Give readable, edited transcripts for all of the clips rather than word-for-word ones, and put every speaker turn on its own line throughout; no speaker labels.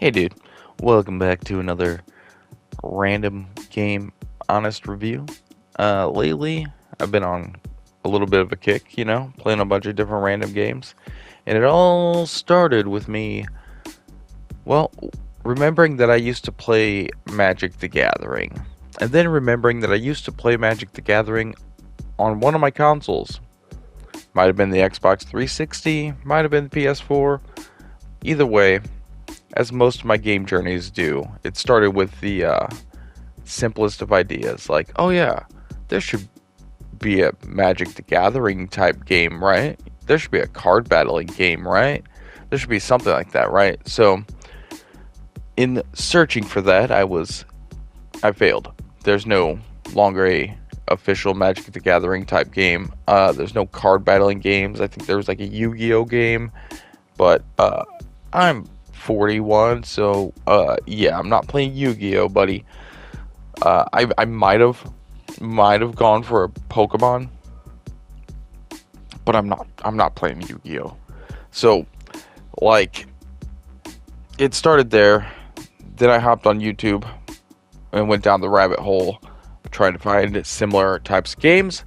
Hey dude, welcome back to another random game honest review. Lately I've been on a little bit of a kick, playing a bunch of different random games. And it all started with me, well, remembering that I used to play Magic the Gathering. And then remembering that I used to play Magic the Gathering on one of my consoles. Might have been the Xbox 360, might have been the PS4. Either way, as most of my game journeys do, it started with the simplest of ideas. Like, oh yeah, there should be a Magic the Gathering type game, right? There should be a card battling game, right? There should be something like that, right? So, in searching for that, I failed. There's no longer a official Magic the Gathering type game. There's no card battling games. I think there was like a Yu-Gi-Oh game, but I'm 41, so yeah, I'm not playing Yu-Gi-Oh, buddy. I might have gone for a Pokemon, but I'm not playing Yu-Gi-Oh. So, like, it started there. Then I hopped on YouTube and went down the rabbit hole trying to find similar types of games,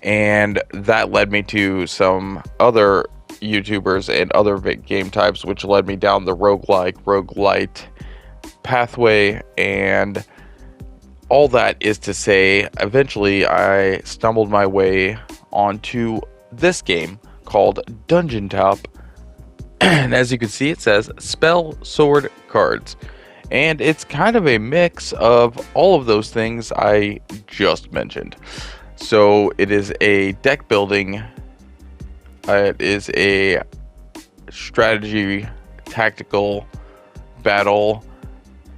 and that led me to some other YouTubers and other game types, which led me down the roguelite pathway. And all that is to say, eventually I stumbled my way onto this game called DungeonTop. And as you can see, it says spell, sword, cards. And it's kind of a mix of all of those things I just mentioned. So it is a deck building. It is a strategy, tactical battle,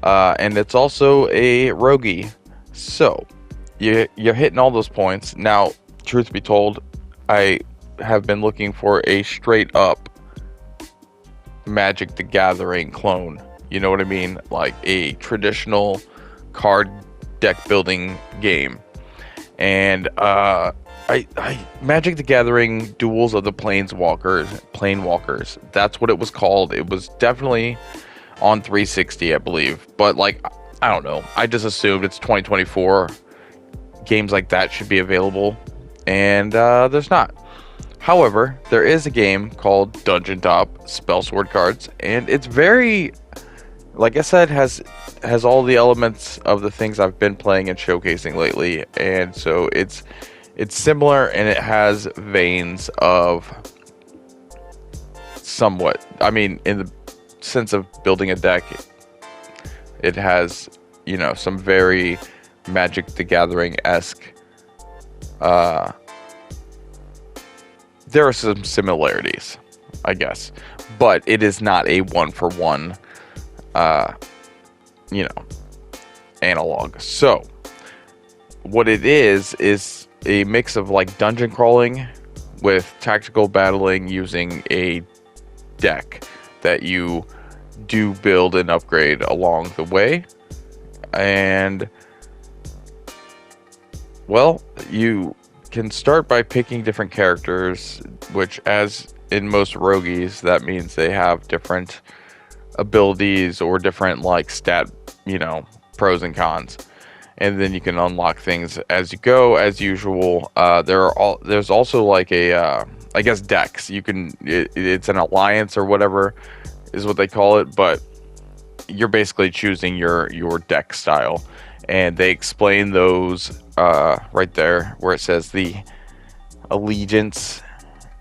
and it's also a roguey. So you're hitting all those points. Now, truth be told, I have been looking for a straight up Magic the Gathering clone. You know what I mean? Like a traditional card deck building game. And Magic the Gathering Duels of the Planewalkers. That's what it was called. It was definitely on 360, I believe. But like, I don't know. I just assumed it's 2024. Games like that should be available, and there's not. However, there is a game called DungeonTop Spell Sword Cards, and it's very, like I said, has all the elements of the things I've been playing and showcasing lately, and so it's similar, and it has veins of somewhat. I mean, in the sense of building a deck, it has, some very Magic the Gathering-esque. There are some similarities, I guess, but it is not a one-for-one, analog. So, what it is a mix of like dungeon crawling with tactical battling using a deck that you do build and upgrade along the way. And well, you can start by picking different characters, which, as in most roguies, that means they have different abilities or different like stat, pros and cons. And then you can unlock things as you go, as usual. There's also like a, I guess, decks. It's an alliance or whatever is what they call it, but you're basically choosing your deck style. And they explain those right there where it says the allegiance.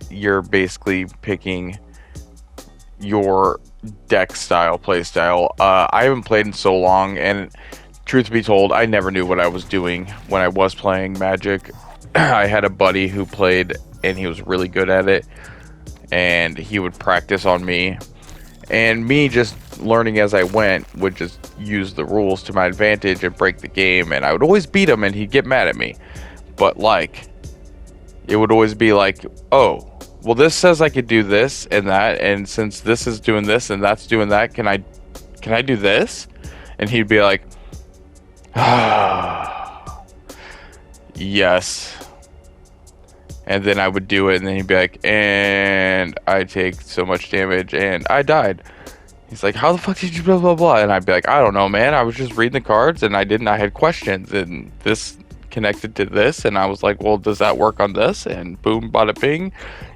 You're basically picking your deck style, play style. I haven't played in so long, and truth be told, I never knew what I was doing when I was playing Magic. I had a buddy who played, and he was really good at it, and he would practice on me. And me just learning as I went would just use the rules to my advantage and break the game, and I would always beat him, and he'd get mad at me. But like, it would always be like, oh, well, this says I could do this and that, and since this is doing this and that's doing that, can I do this? And he'd be like, ah, yes. And then I would do it, and then he'd be like, and I take so much damage, and I died. He's like, how the fuck did you blah, blah, blah? And I'd be like, I don't know, man. I was just reading the cards and I had questions and this connected to this. And I was like, well, does that work on this? And boom, bada bing,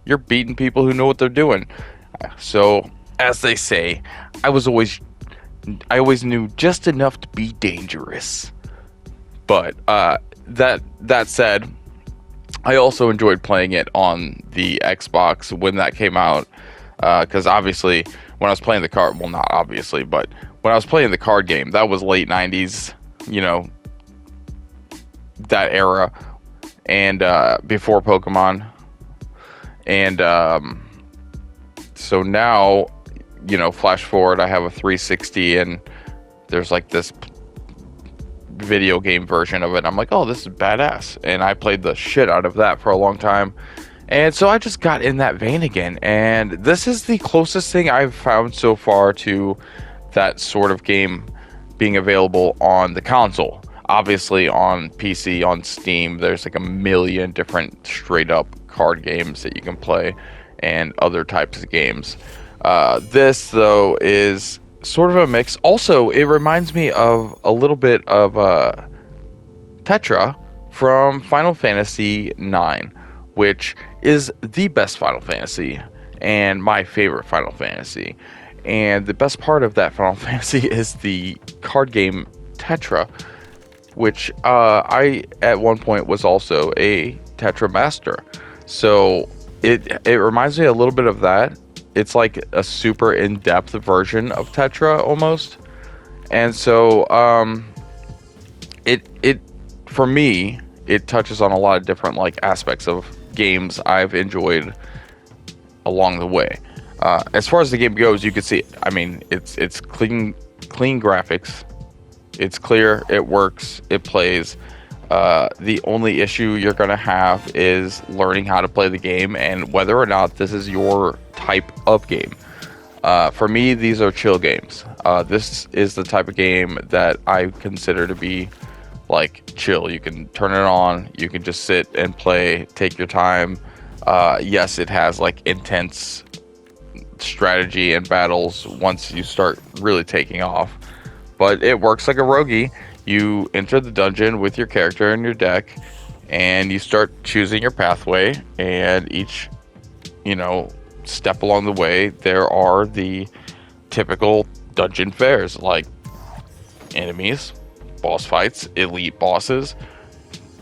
you're beating people who know what they're doing. So, as they say, I always knew just enough to be dangerous. But that said, I also enjoyed playing it on the Xbox when that came out. Because obviously, when I was playing the card, well, not obviously, but when I was playing the card game, that was late 90s, that era, and before Pokemon. And so now, flash forward, I have a 360, and there's like this video game version of it. I'm like, oh, this is badass. And I played the shit out of that for a long time. And so I just got in that vein again. And this is the closest thing I've found so far to that sort of game being available on the console. Obviously on PC, on Steam, there's like a million different straight up card games that you can play and other types of games. This, though, is sort of a mix. Also, it reminds me of a little bit of Tetra from Final Fantasy IX, which is the best Final Fantasy and my favorite Final Fantasy. And the best part of that Final Fantasy is the card game Tetra, which I at one point was also a Tetra master. So it reminds me a little bit of that. It's like a super in-depth version of Tetra almost. And so it for me, it touches on a lot of different like aspects of games I've enjoyed along the way. As far as the game goes, you can see, I mean, it's clean graphics. It's clear, it works, it plays. The only issue you're going to have is learning how to play the game and whether or not this is your type of game. For me, these are chill games. This is the type of game that I consider to be like chill. You can turn it on, you can just sit and play, take your time. Yes, it has like intense strategy and battles once you start really taking off, but it works like a roguey. You enter the dungeon with your character and your deck, and you start choosing your pathway, and each step along the way there are the typical dungeon fares like enemies, boss fights, elite bosses,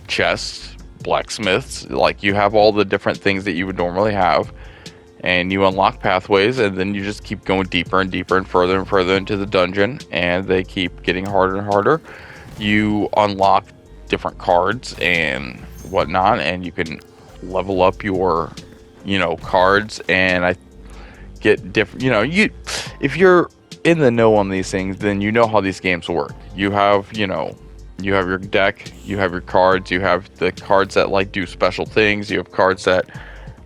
chests, blacksmiths. Like, you have all the different things that you would normally have, and you unlock pathways, and then you just keep going deeper and deeper and further into the dungeon, and they keep getting harder and harder. You unlock different cards and whatnot, and you can level up your cards, and I get different, if you're in the know on these things, then you know how these games work. You have your deck, you have your cards, you have the cards that like do special things, you have cards that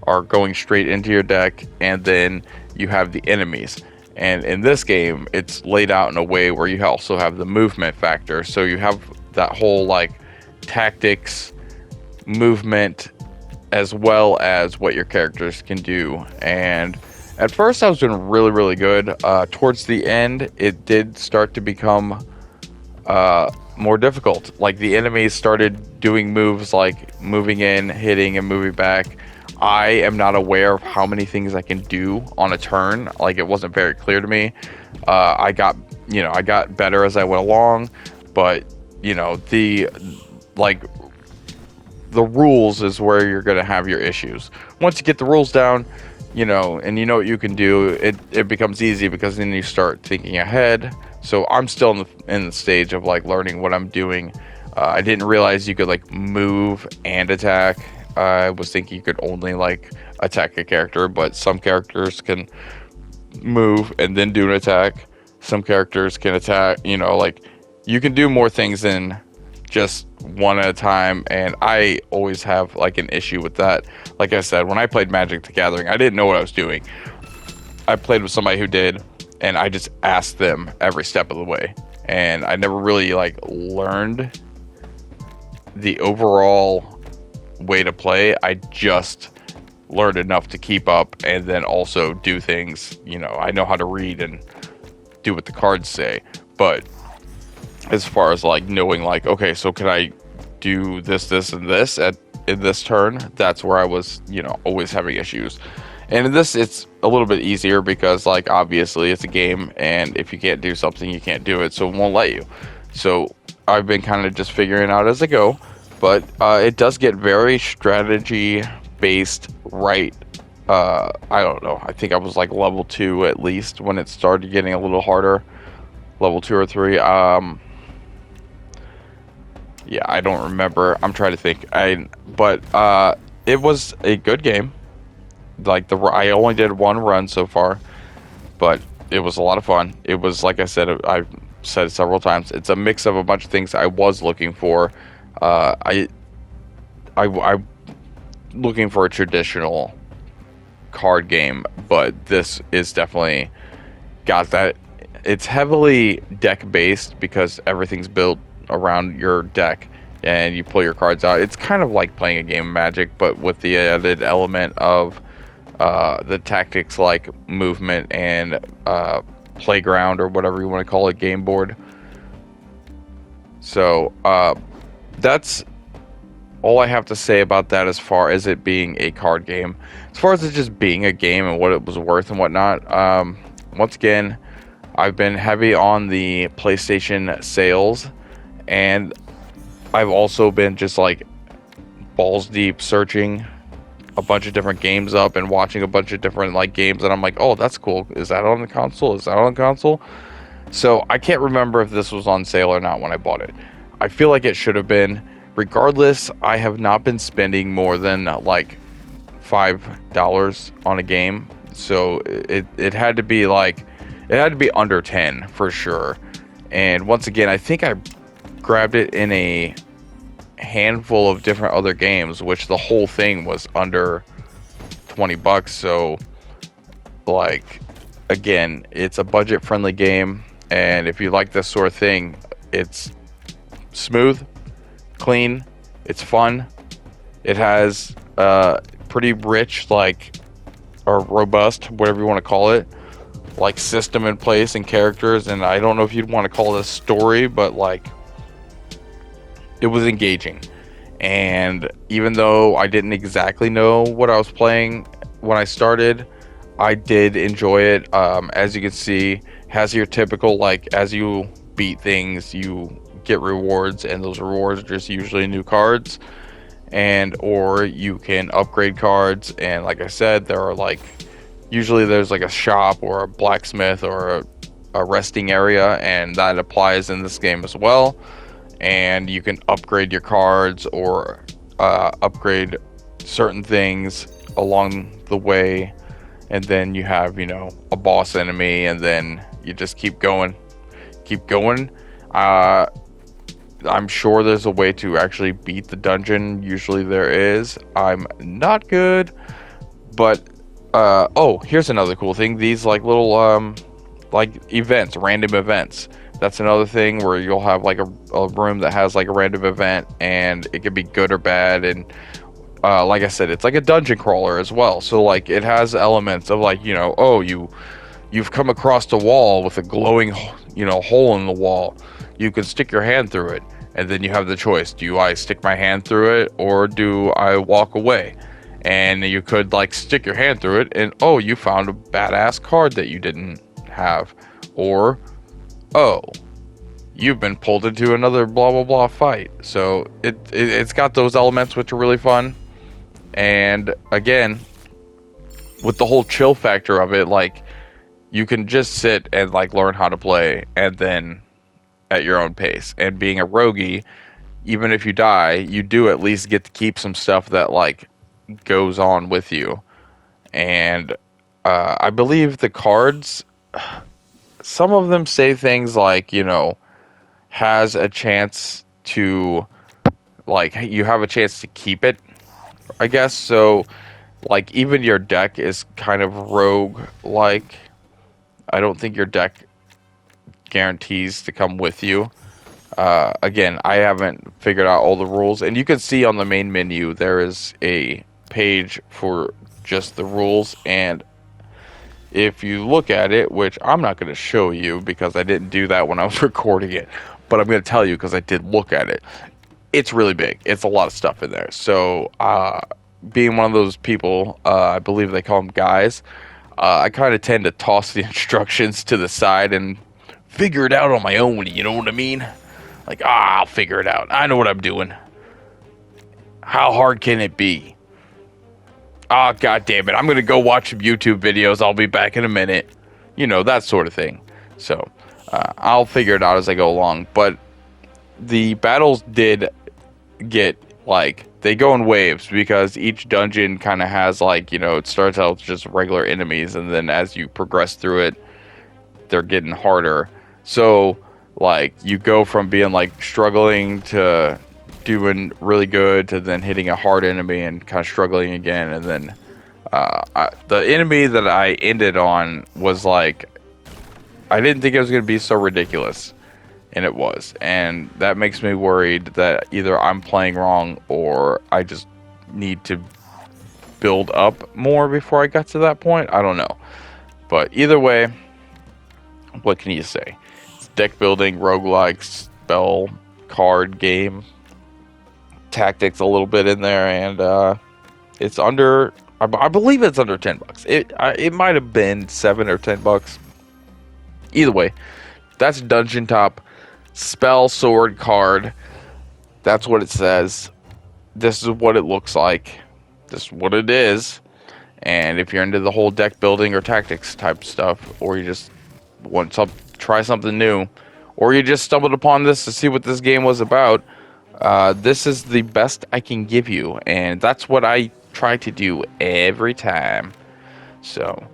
are going straight into your deck, and then you have the enemies. And in this game, it's laid out in a way where you also have the movement factor. So you have that whole like tactics, movement, as well as what your characters can do. And at first I was doing really, really good. Towards the end, it did start to become more difficult. Like, the enemies started doing moves like moving in, hitting, and moving back. I am not aware of how many things I can do on a turn. Like, it wasn't very clear to me. I got better as I went along, but the rules is where you're going to have your issues. Once you get the rules down, and you know what you can do, it becomes easy, because then you start thinking ahead. So I'm still in the stage of like learning what I'm doing. I didn't realize you could like move and attack. I was thinking you could only like attack a character, but some characters can move and then do an attack. Some characters can attack, like you can do more things than just one at a time, and I always have like an issue with that. Like I said, when I played Magic the Gathering, I didn't know what I was doing. I played with somebody who did, and I just asked them every step of the way, and I never really like learned the overall way to play. I just learned enough to keep up, and then also do things. I know how to read and do what the cards say. But as far as like knowing, like, okay, so can I do this, this, and this in this turn? That's where I was, always having issues. And in this, it's a little bit easier because, like, obviously it's a game, and if you can't do something, you can't do it, so it won't let you. So I've been kind of just figuring it out as I go, but it does get very strategy based, right? I don't know. I think I was like level 2 at least when it started getting a little harder. Level 2 or 3. Yeah, I don't remember. I'm trying to think. But it was a good game. Like I only did one run so far, but it was a lot of fun. It was, like I said, I've said it several times, it's a mix of a bunch of things I was looking for. I'm looking for a traditional card game, but this is definitely got that. It's heavily deck based because everything's built around your deck and you pull your cards out. It's kind of like playing a game of Magic, but with the added element of the tactics like movement and playground, or whatever you want to call it, game board. So that's all I have to say about that as far as it being a card game. As far as it just being a game and what it was worth and whatnot, once again, I've been heavy on the PlayStation sales, and I've also been just like balls deep searching a bunch of different games up and watching a bunch of different like games, and I'm like, oh, that's cool. Is that on the console? Is that on the console? So I can't remember if this was on sale or not when I bought it. I feel like it should have been. Regardless, I have not been spending more than like $5 on a game. So it had to be like, it had to be under 10 for sure. And once again, I think I grabbed it in a handful of different other games, which the whole thing was under $20. So like, again, it's a budget friendly game, and if you like this sort of thing, it's smooth, clean, it's fun, it has pretty rich, like, or robust, whatever you want to call it, like system in place and characters. And I don't know if you'd want to call it a story, but like, it was engaging. And even though I didn't exactly know what I was playing when I started, I did enjoy it. As you can see, has your typical, like, as you beat things, you get rewards, and those rewards are just usually new cards, and or you can upgrade cards. And like I said, there are like, usually there's like a shop or a blacksmith or a resting area, and that applies in this game as well. And you can upgrade your cards or upgrade certain things along the way, and then you have, a boss enemy, and then you just keep going. I'm sure there's a way to actually beat the dungeon. Usually there is. I'm not good, but oh, here's another cool thing. These like little like events, random events. That's another thing where you'll have like a room that has like a random event, and it can be good or bad. And like I said, it's like a dungeon crawler as well. So like, it has elements of like, oh, you've come across a wall with a glowing, hole in the wall. You can stick your hand through it, and then you have the choice. Do I stick my hand through it, or do I walk away? And you could like stick your hand through it, and oh, you found a badass card that you didn't have. Or, oh, you've been pulled into another blah blah blah fight. So it's got those elements which are really fun. And again, with the whole chill factor of it, like, you can just sit and like learn how to play, and then at your own pace. And being a roguey, even if you die, you do at least get to keep some stuff that like goes on with you. And I believe the cards, some of them say things like, has a chance to, like, you have a chance to keep it, I guess. So like, even your deck is kind of rogue like. I don't think your deck guarantees to come with you. Again, I haven't figured out all the rules, and you can see on the main menu there is a page for just the rules, and if you look at it, which I'm not going to show you because I didn't do that when I was recording it, but I'm going to tell you because I did look at it. It's really big. It's a lot of stuff in there. So, being one of those people, I believe they call them guys, I kind of tend to toss the instructions to the side and figure it out on my own. You know what I mean? Like, I'll figure it out. I know what I'm doing. How hard can it be? God damn it. I'm going to go watch some YouTube videos. I'll be back in a minute. You know, that sort of thing. So, I'll figure it out as I go along. But the battles did get, like, they go in waves because each dungeon kind of has, like, you know, it starts out with just regular enemies, and then as you progress through it, they're getting harder. So, like, you go from being, like, struggling to doing really good to then hitting a hard enemy and kind of struggling again. And then the enemy that I ended on was, like, I didn't think it was going to be so ridiculous. And it was. And that makes me worried that either I'm playing wrong or I just need to build up more before I got to that point. I don't know. But either way, what can you say? It's deck building, roguelike, spell, card game, tactics a little bit in there, and it's under, I believe it's under $10. It might have been $7 or $10. Either way, that's DungeonTop. Spell sword card. That's what it says. This is what it looks like. This is what it is. And if you're into the whole deck building or tactics type stuff, or you just want to try something new, or you just stumbled upon this to see what this game was about, this is the best I can give you. And that's what I try to do every time. So,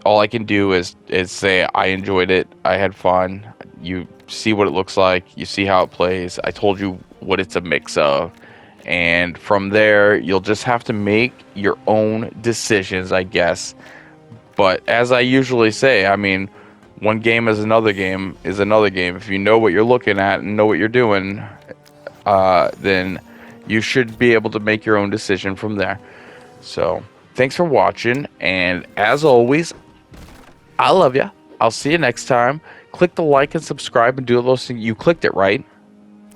all I can do is say I enjoyed it. I had fun. You see what it looks like. You see how it plays. I told you what it's a mix of. And from there, you'll just have to make your own decisions, I guess. But as I usually say, I mean, one game is another game is another game. If you know what you're looking at and know what you're doing, then you should be able to make your own decision from there. So, thanks for watching. And as always, I love you. I'll see you next time. Click the like and subscribe and do those things. You clicked it, right?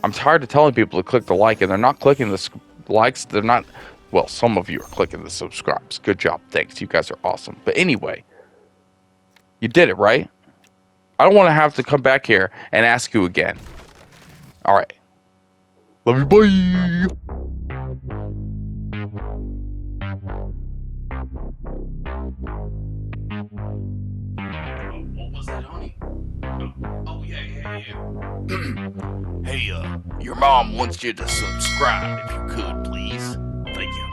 I'm tired of telling people to click the like, and they're not clicking the likes. They're not. Well, some of you are clicking the subscribes. Good job. Thanks. You guys are awesome. But anyway, you did it, right? I don't want to have to come back here and ask you again. All right. Love you. Bye. What was that, honey? Oh, yeah. Hey, your mom wants you to subscribe if you could, please. Thank you.